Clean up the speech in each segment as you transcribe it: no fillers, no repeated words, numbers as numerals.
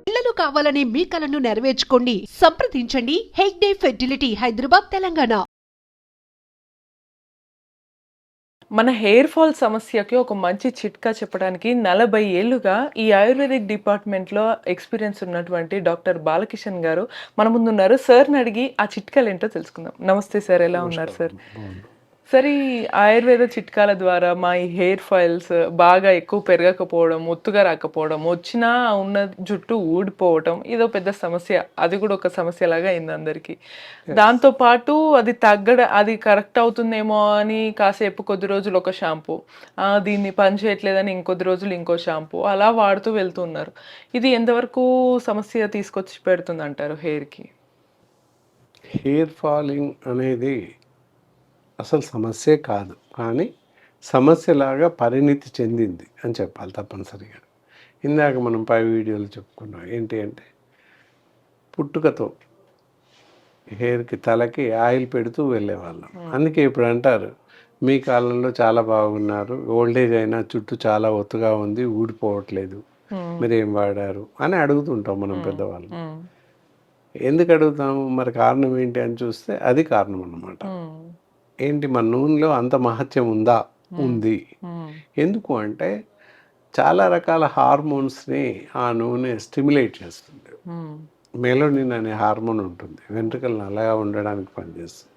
పిల్లలు కావాలనే మీ కలను నెరవేర్చుకోండి. సంప్రదించండి హెగ్డే ఫెర్టిలిటీ, హైదరాబాద్, తెలంగాణ. మన హెయిర్ ఫాల్ సమస్యకి ఒక మంచి చిట్కా చెప్పడానికి 40 ఏళ్లుగా ఈ ఆయుర్వేదిక్ డిపార్ట్మెంట్లో ఎక్స్పీరియన్స్ ఉన్నటువంటి డాక్టర్ బాలకిషన్ గారు మన ముందున్నారు. సార్ని అడిగి ఆ చిట్కాలు ఏంటో తెలుసుకుందాం. నమస్తే సార్, ఎలా ఉన్నారు సార్? సార్, ఈ ఆయుర్వేద చిట్కాల ద్వారా మా ఈ హెయిర్ ఫాల్స్ బాగా ఎక్కువ పెరగకపోవడం, ఒత్తుగా రాకపోవడం, వచ్చినా ఉన్న జుట్టు ఊడిపోవటం ఇదో పెద్ద సమస్య. అది కూడా ఒక సమస్యలాగా అయింది అందరికీ. దాంతో పాటు అది కరెక్ట్ అవుతుందేమో అని కాసేపు కొద్ది రోజులు ఒక షాంపూ, దీన్ని పని చేయట్లేదని ఇంకొద్ది రోజులు ఇంకో షాంపూ, అలా వాడుతూ వెళ్తున్నారు. ఇది ఎంతవరకు సమస్య తీసుకొచ్చి పెడుతుంది అంటారు హెయిర్కి? హెయిర్ ఫాలింగ్ అనేది అసలు సమస్యే కాదు, కానీ సమస్యలాగా పరిణితి చెందింది అని చెప్పాలి తప్పనిసరిగా. ఇందాక మనం పై వీడియోలో చెప్పుకున్నాం ఏంటి అంటే, పుట్టుకతో హెయిర్కి తలకి ఆయిల్ పెడుతూ వెళ్ళేవాళ్ళం. అందుకే ఇప్పుడు అంటారు, మీ కాలంలో చాలా బాగున్నారు, ఓల్డేజ్ అయినా చుట్టూ చాలా ఒత్తుగా ఉంది, ఊడిపోవట్లేదు, మీరు ఏం వాడారు అని అడుగుతుంటాం మనం పెద్దవాళ్ళు. ఎందుకు అడుగుతాము? మరి కారణం ఏంటి అని చూస్తే అది కారణం అన్నమాట. ఏంటి, మన నూనెలో అంత మహత్యం ఉందా? ఉంది. ఎందుకు అంటే చాలా రకాల హార్మోన్స్ని ఆ నూనె స్టిమ్యులేట్ చేస్తుంది. మెలోనిన్ అనే హార్మోన్ ఉంటుంది, వెంట్రుకలు నల్లగా ఉండడానికి పనిచేస్తుంది.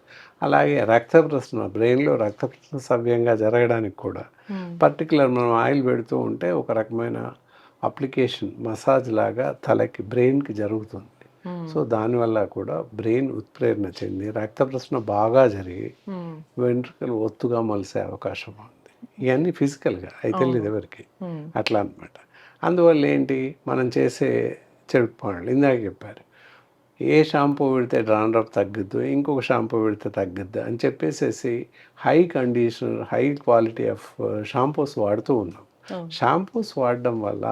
అలాగే రక్త ప్రసరణ, బ్రెయిన్లో రక్త ప్రసరణ సవ్యంగా జరగడానికి కూడా పర్టికులర్ మనం ఆయిల్ పెడుతూ ఉంటే ఒక రకమైన అప్లికేషన్, మసాజ్ లాగా తలకి, బ్రెయిన్కి జరుగుతుంది. సో దానివల్ల కూడా బ్రెయిన్ ఉత్ప్రేరణ చెంది రక్త ప్రసరణ బాగా జరిగి వెంట్రుకలు ఒత్తుగా మొలిసే అవకాశం ఉంది. ఇవన్నీ ఫిజికల్గా అయితే తెలియదు ఎవరికి, అట్లా అనమాట. అందువల్ల ఏంటి, మనం చేసే చెడు పనులు ఇందాక చెప్పారు, ఏ షాంపూ పెడితే డాండ్రఫ్ తగ్గుద్దు, ఇంకొక షాంపూ పెడితే తగ్గుద్దు అని చెప్పేసేసి high conditioner, high quality of shampoos వాడుతూ ఉన్నాం. షాంపూస్ వాడడం వల్ల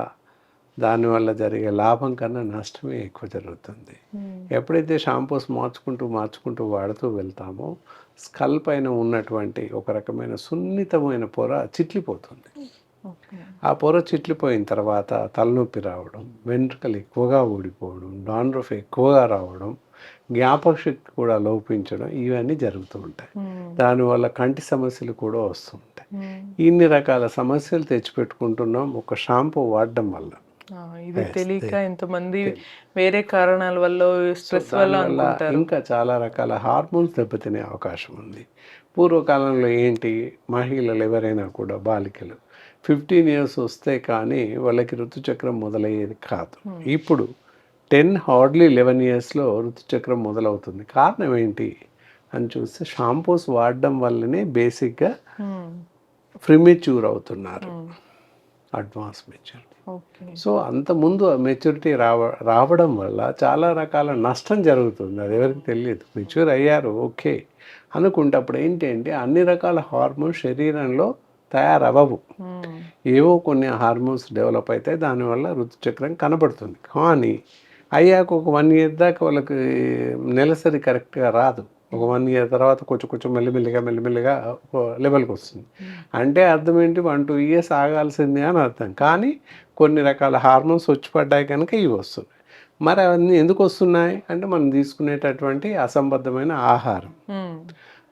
దానివల్ల జరిగే లాభం కన్నా నష్టమే ఎక్కువ జరుగుతుంది. ఎప్పుడైతే షాంపూస్ మార్చుకుంటూ వాడుతూ వెళ్తామో స్కల్ పైన ఉన్నటువంటి ఒక రకమైన సున్నితమైన పొర చిట్లిపోతుంది. ఆ పొర చిట్లిపోయిన తర్వాత తలనొప్పి రావడం, వెంట్రుకలు ఎక్కువగా ఊడిపోవడం, డాండ్రఫ్ ఎక్కువగా రావడం, జ్ఞాపక శక్తి కూడా లోపించడం, ఇవన్నీ జరుగుతూ ఉంటాయి. దానివల్ల కంటి సమస్యలు కూడా వస్తూ ఉంటాయి. ఇన్ని రకాల సమస్యలు తెచ్చిపెట్టుకుంటున్నాం ఒక షాంపూ వాడడం వల్ల. ఇది తెలియక ఎంతమంది వేరే కారణాల వల్ల, స్ట్రెస్ వల్ల అనుకుంటారు. ఇంకా చాలా రకాల హార్మోన్స్ దెబ్బతినే అవకాశం ఉంది. పూర్వకాలంలో ఏంటి, మహిళలు ఎవరైనా కూడా బాలికలు 15 years వస్తే కానీ వాళ్ళకి ఋతుచక్రం మొదలయ్యేది కాదు. ఇప్పుడు 11 yearsలో ఋతుచక్రం మొదలవుతుంది. కారణం ఏంటి అని చూస్తే షాంపూస్ వాడడం వల్లనే బేసిక్గా ప్రిమెచ్యూర్ అవుతున్నారు, అడ్వాన్స్ మెచ్యూర్. సో అంతకుముందు మెచ్యూరిటీ రావడం వల్ల చాలా రకాల నష్టం జరుగుతుంది. అది ఎవరికి తెలియదు. మెచ్యూర్ అయ్యారు ఓకే అనుకుంటే అప్పుడు ఏంటి అంటే అన్ని రకాల హార్మోన్స్ శరీరంలో తయారవ్వవు. ఏవో కొన్ని హార్మోన్స్ డెవలప్ అవుతాయి, దానివల్ల ఋతుచక్రం కనబడుతుంది. కానీ అయ్యాక ఒక 1 year దాకా వాళ్ళకి నెలసరి కరెక్ట్గా రాదు. ఒక 1 year తర్వాత కొంచెం మెల్లిమెల్లిగా లెవెల్కి వస్తుంది. అంటే అర్థం ఏంటి, 1-2 years ఆగాల్సిందే అని అర్థం. కానీ కొన్ని రకాల హార్మోన్స్ వచ్చి పడ్డాయి కనుక ఇవి వస్తున్నాయి. మరి అవన్నీ ఎందుకు వస్తున్నాయి అంటే మనం తీసుకునేటటువంటి అసంబద్ధమైన ఆహారం.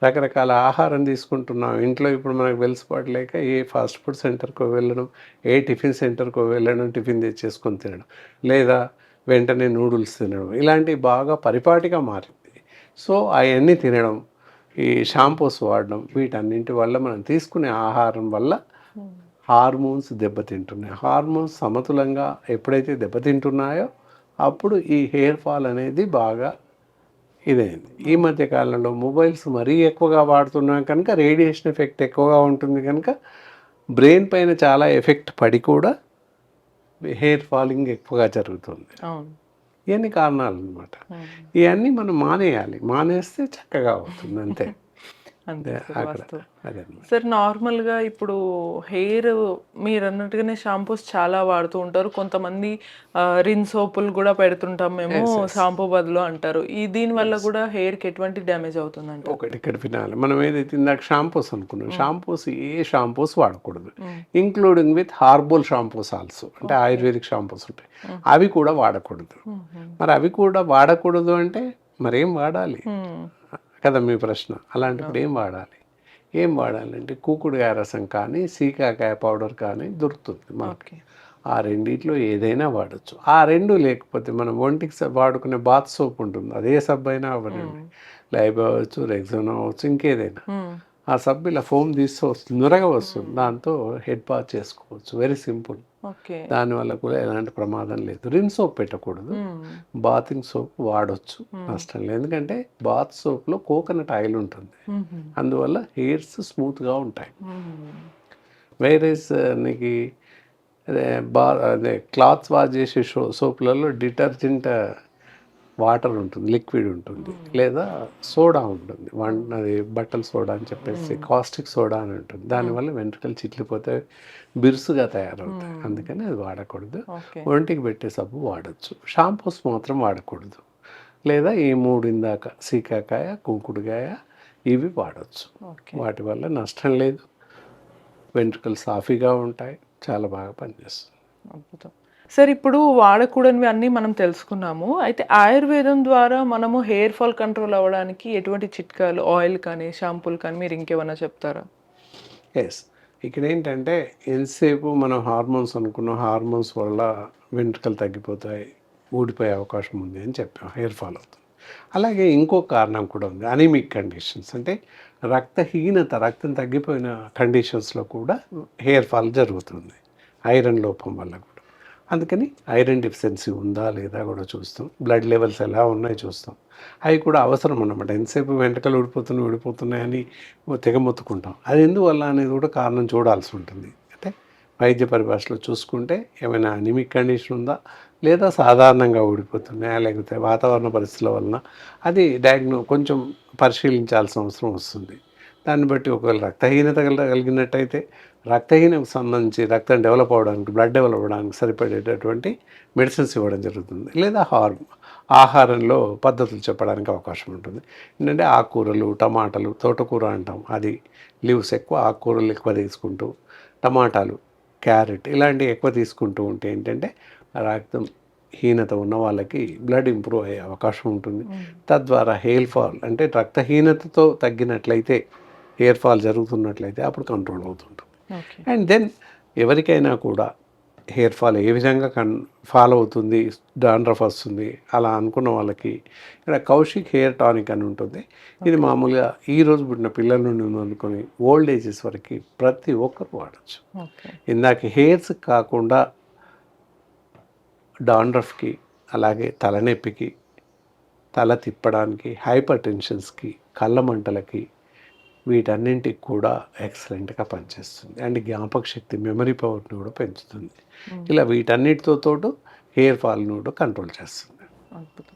రకరకాల ఆహారం తీసుకుంటున్నాం ఇంట్లో. ఇప్పుడు మనకు వెలిసిపడలేక ఏ ఫాస్ట్ ఫుడ్ సెంటర్కో వెళ్ళడం, ఏ టిఫిన్ సెంటర్కో వెళ్ళడం, టిఫిన్ తెచ్చేసుకొని తినడం, లేదా వెంటనే నూడిల్స్ తినడం, ఇలాంటివి బాగా పరిపాటిగా మారింది. సో అవన్నీ తినడం, ఈ షాంపూస్ వాడడం, వీటన్నింటి వల్ల మనం తీసుకునే ఆహారం వల్ల హార్మోన్స్ దెబ్బతింటున్నాయి. హార్మోన్స్ సమతులంగా ఎప్పుడైతే దెబ్బతింటున్నాయో అప్పుడు ఈ హెయిర్ ఫాల్ అనేది బాగా ఇదైంది. ఈ మధ్య కాలంలో మొబైల్స్ మరీ ఎక్కువగా వాడుతున్నాం కనుక రేడియేషన్ ఎఫెక్ట్ ఎక్కువగా ఉంటుంది కనుక బ్రెయిన్ పైన చాలా ఎఫెక్ట్ పడి కూడా హెయిర్ ఫాలింగ్ ఎక్కువగా జరుగుతుంది. ఇవన్నీ కారణాలు అన్నమాట. ఇవన్నీ మనం మానేయాలి. మానేస్తే చక్కగా అవుతుంది అంతే. అంతే సార్ అక్కడ వాస్తవం. అదే అన్నమాట. సార్ నార్మల్గా ఇప్పుడు హెయిర్ మీరు అన్నట్టుగానే షాంపూస్ చాలా వాడుతూ ఉంటారు. కొంతమంది రిన్ సోపులు కూడా పెడుతుంటాం మేము షాంపూ బదులు అంటారు. ఈ దీని వల్ల కూడా హెయిర్కి ఎటువంటి డ్యామేజ్ అవుతుందంట? ఒకటి ఇక్కడ వినాలి, మనం ఏదైతే ఇందాక షాంపూస్ అనుకున్నాం, షాంపూస్ ఏ షాంపూస్ వాడకూడదు, ఇంక్లూడింగ్ విత్ హార్బల్ షాంపూస్ ఆల్సో, అంటే ఆయుర్వేదిక్ షాంపూస్ ఉంటాయి, అవి కూడా వాడకూడదు. మరి అవి కూడా వాడకూడదు అంటే మరేం వాడాలి కదా మీ ప్రశ్న. అలాంటప్పుడు ఏం వాడాలి? ఏం వాడాలంటే కూకుడుకాయ రసం కానీ సీకాకాయ పౌడర్ కానీ దొరుకుతుంది మనకి. ఆ రెండిట్లో ఏదైనా వాడచ్చు. ఆ రెండు లేకపోతే మనం ఒంటికి వాడుకునే బాత్ సోప్ ఉంటుంది, అదే సబ్బు అయినా అవ్వనండి, లైబ్ అవ్వచ్చు, రెగ్జోనా అవ్వచ్చు, ఇంకేదైనా. ఆ సబ్బు ఇలా ఫోమ్ తీస్తే వస్తుంది, నురగ వస్తుంది, దాంతో హెడ్ బాత్ చేసుకోవచ్చు. Very simple. దానివల్ల కూడా ఎలాంటి ప్రమాదం లేదు. రిన్ సోప్ పెట్టకూడదు, బాతింగ్ సోప్ వాడచ్చు, నష్టం లేదు. ఎందుకంటే బాత్ సోప్లో కోకోనట్ ఆయిల్ ఉంటుంది, అందువల్ల హెయిర్స్ స్మూత్గా ఉంటాయి. వైరస్ నీకు అదే క్లాత్స్ వాష్ చేసే సోప్లలో డిటర్జెంట్ వాటర్ ఉంటుంది, లిక్విడ్ ఉంటుంది, లేదా సోడా ఉంటుంది, అది బట్టల సోడా అని చెప్పేసి కాస్టిక్ సోడా అని ఉంటుంది. దానివల్ల వెంట్రుకలు చిట్లిపోతే బిరుసుగా తయారవుతాయి, అందుకని అది వాడకూడదు. ఒంటికి పెట్టే సబ్బు వాడచ్చు, షాంపూస్ మాత్రం వాడకూడదు. లేదా ఈ మూడు ఇందాక సీకాకాయ, కుంకుడుకాయ, ఇవి వాడచ్చు. వాటి వల్ల నష్టం లేదు, వెంట్రుకలు సాఫీగా ఉంటాయి, చాలా బాగా పనిచేస్తుంది. అద్భుతం సార్. ఇప్పుడు వాడకూడనివి అన్నీ మనం తెలుసుకున్నాము. అయితే ఆయుర్వేదం ద్వారా మనము హెయిర్ ఫాల్ కంట్రోల్ అవ్వడానికి ఎటువంటి చిట్కాలు, ఆయిల్ కానీ షాంపూలు కానీ మీరు ఇంకేమన్నా చెప్తారా? ఎస్, ఇక్కడ ఏంటంటే ఎంతసేపు మనం హార్మోన్స్ అనుకున్నాం, హార్మోన్స్ వల్ల వెంట్రుకలు తగ్గిపోతాయి, ఊడిపోయే అవకాశం ఉంది అని చెప్పాం, హెయిర్ ఫాల్ అవుతుంది. అలాగే ఇంకో కారణం కూడా ఉంది, అనీమిక్ కండిషన్స్, అంటే రక్తహీనత, రక్తం తగ్గిపోయిన కండిషన్స్లో కూడా హెయిర్ ఫాల్ జరుగుతుంది, ఐరన్ లోపం వల్ల కూడా. అందుకని ఐరన్ డెఫిషియన్సీ ఉందా లేదా కూడా చూస్తాం, బ్లడ్ లెవెల్స్ ఎలా ఉన్నాయి చూస్తాం, అవి కూడా అవసరం అన్నమాట. ఎంతసేపు వెంట్రుకలు ఊడిపోతున్నాయని తెగమొత్తుకుంటాం, అది ఎందువల్ల అనేది కూడా కారణం చూడాల్సి ఉంటుంది. అంటే వైద్య పరిభాషలో చూసుకుంటే ఏమైనా అనిమిక్ కండిషన్ ఉందా, లేదా సాధారణంగా ఊడిపోతున్నాయా, లేకపోతే వాతావరణ పరిస్థితుల వలన, అది కొంచెం పరిశీలించాల్సిన అవసరం వస్తుంది. దాన్ని బట్టి ఒకవేళ రక్తహీనత కలిగినట్టయితే రక్తహీనకు సంబంధించి రక్తం డెవలప్ అవ్వడానికి, బ్లడ్ డెవలప్ అవ్వడానికి సరిపడేటటువంటి మెడిసిన్స్ ఇవ్వడం జరుగుతుంది. లేదా ఆహారంలో పద్ధతులు చెప్పడానికి అవకాశం ఉంటుంది. ఏంటంటే ఆకుకూరలు, టమాటాలు, తోటకూర అంటాం, అది లీవ్స్ ఎక్కువ, ఆకుకూరలు ఎక్కువ తీసుకుంటూ, టమాటాలు, క్యారెట్ ఇలాంటివి ఎక్కువ తీసుకుంటూ ఉంటే ఏంటంటే రక్తం హీనత ఉన్న వాళ్ళకి బ్లడ్ ఇంప్రూవ్ అయ్యే అవకాశం ఉంటుంది. తద్వారా హెయిర్ ఫాల్, అంటే రక్తహీనతతో తగ్గినట్లయితే, హెయిర్ ఫాల్ జరుగుతున్నట్లయితే అప్పుడు కంట్రోల్ అవుతుంటుంది. అండ్ దెన్ ఎవరికైనా కూడా హెయిర్ ఫాల్ ఏ విధంగా ఫాల్ అవుతుంది, డాండ్రఫ్ వస్తుంది అలా అనుకున్న వాళ్ళకి ఇక్కడ కౌశిక్ హెయిర్ టానిక్ అని ఉంటుంది. ఇది మామూలుగా ఈరోజు పుట్టిన పిల్లల నుండి అనుకొని ఓల్డ్ ఏజెస్ వరకు ప్రతి ఒక్కరు వాడచ్చు. ఇందాక హెయిర్స్ కాకుండా డాండ్రఫ్కి, అలాగే తలనొప్పికి, తల తిప్పడానికి, హైపర్ టెన్షన్స్కి, కళ్ళ మంటలకి, వీటన్నింటికి కూడా ఎక్సలెంట్గా పనిచేస్తుంది. అండ్ జ్ఞాపక శక్తి, మెమరీ పవర్ని కూడా పెంచుతుంది. ఇలా వీటన్నిటితో హెయిర్ ఫాల్ని కూడా కంట్రోల్ చేస్తుంది. అద్భుతం.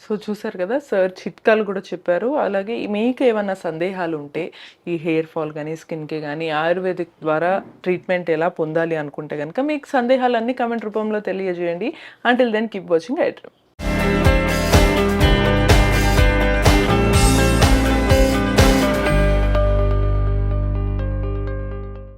సో చూసారు కదా సార్, చిట్కాలు కూడా చెప్పారు. అలాగే మీకు ఏమైనా సందేహాలు ఉంటే ఈ హెయిర్ ఫాల్ కానీ, స్కిన్కి కానీ ఆయుర్వేదిక్ ద్వారా ట్రీట్మెంట్ ఎలా పొందాలి అనుకుంటే కనుక మీకు సందేహాలన్నీ కామెంట్ రూపంలో తెలియజేయండి. Until then keep watching iDream.